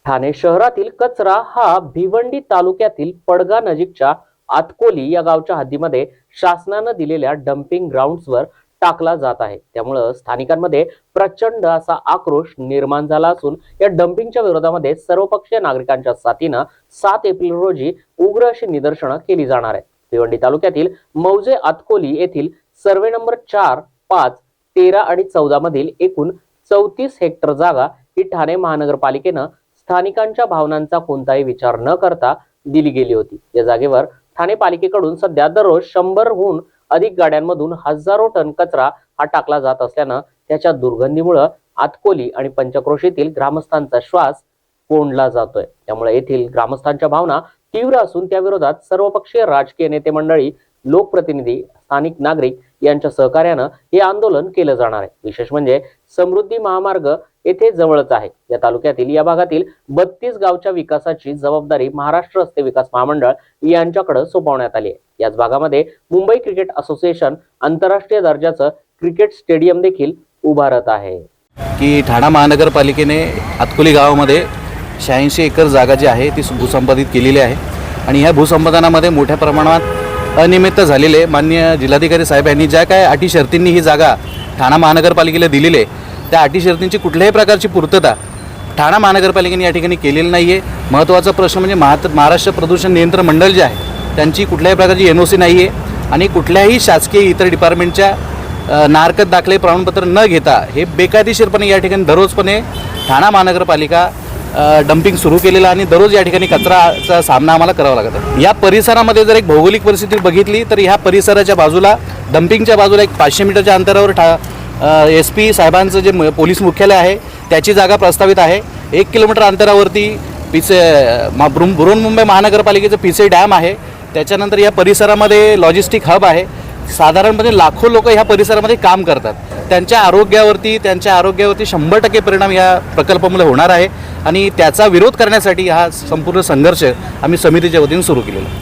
ठाणे शहरातील कचरा हा भिवंडी तालुक्यातील पडगा नजीकच्या आतकोली या गावच्या हद्दीमध्ये शासनानं दिलेल्या डम्पिंग ग्राउंड्सवर टाकला जात आहे। त्यामुळे स्थानिकांमध्ये प्रचंड असा आक्रोश निर्माण झाला असून या डम्पिंगच्या विरोधामध्ये सर्वपक्षीय नागरिकांच्या साथीनं 7 एप्रिल रोजी उग्र अशी निदर्शनं केली जाणार आहेत। भिवंडी तालुक्यातील मौजे आतकोली येथील सर्वे नंबर 4, 5, 13 आणि 14 मधील एकूण 34 हेक्टर जागा ही ठाणे महानगरपालिकेनं स्थानिकांच्या भावनांचा कोणताही विचार न करता दिली गेली होती। या जागेवर ठाणे पालिकेकडून सध्या दररोज 100हून अधिक गाड्यांमधून हजारो टन कचरा हा टाकला जात असल्यानं त्याच्या दुर्गंधीमुळे आतकोली आणि पंचक्रोशीतील ग्रामस्थांचा श्वास कोंडला जातोय। त्यामुळे येथील ग्रामस्थांच्या भावना तीव्र असून त्या विरोधात सर्वपक्षीय राजकीय नेते मंडळी, लोकप्रतिनिधी, स्थानिक नागरिक यांच्या सहकार्यानं हे आंदोलन केलं जाणार आहे। विशेष म्हणजे समृद्धी महामार्ग येथे जवळच आहे। या तालुक्यातील या भागातील 32 गावच्या विकासाची जबाबदारी महाराष्ट्र रस्ते विकास महामंडळ यांच्याकडे सोपवण्यात आली आहे। याच भागामध्ये मुंबई क्रिकेट असोसिएशन आंतरराष्ट्रीय दर्जाचं क्रिकेट स्टेडियम देखील उभारत आहे। की ठाणा महानगरपालिकेने आतकोली गावामध्ये 86 एकर जागा जी आहे ती भूसंपादित केलेली आहे आणि ह्या भूसंपादनामध्ये मोठ्या प्रमाणात अनियमितता झालेली आहे। माननीय जिल्हाधिकारी साहेब यांनी ज्या काय अटी शर्तींनी ही जागा ठाणा महानगरपालिकेला दिलेली आहे त्या अटी शर्तींची कुठल्याही प्रकारची पूर्तता ठाणा महानगरपालिकेने या ठिकाणी केलेली नाही आहे। महत्त्वाचा प्रश्न म्हणजे महाराष्ट्र प्रदूषण नियंत्रण मंडळ जे आहे त्यांची कुठल्याही प्रकारची NOC नाही आहे आणि कुठल्याही शासकीय इतर डिपार्टमेंटच्या नारकत दाखले प्रमाणपत्र न घेता हे बेकायदेशीरपणे या ठिकाणी दररोजपणे ठाणा महानगरपालिका डम्पिंग सुरू केलेला आणि दररोज या ठिकाणी कचराचा सामना आम्हाला करावा लागत आहे। या परिसरामध्ये जर एक भौगोलिक परिस्थिती बघितली तर ह्या परिसराच्या बाजूला डम्पिंगच्या बाजूला एक 500 मीटरच्या अंतरावर SP साहेबांचं जे पोलीस मुख्यालय आहे त्याची जागा प्रस्तावित आहे। 1 किलोमीटर अंतरावरती बृहन्मुंबई महानगरपालिकेचं पिसे डॅम आहे। त्याच्यानंतर या परिसरामध्ये लॉजिस्टिक हब आहे। साधारणपणे लाखो लोक ह्या परिसरामध्ये काम करतात। त्यांच्या आरोग्यावरती 100% परिणाम या प्रकल्पामुळे होणार आहे आणि त्याचा विरोध करण्यासाठी हा संपूर्ण संघर्ष आम्ही समितीच्या वतीने सुरू केलेला आहे।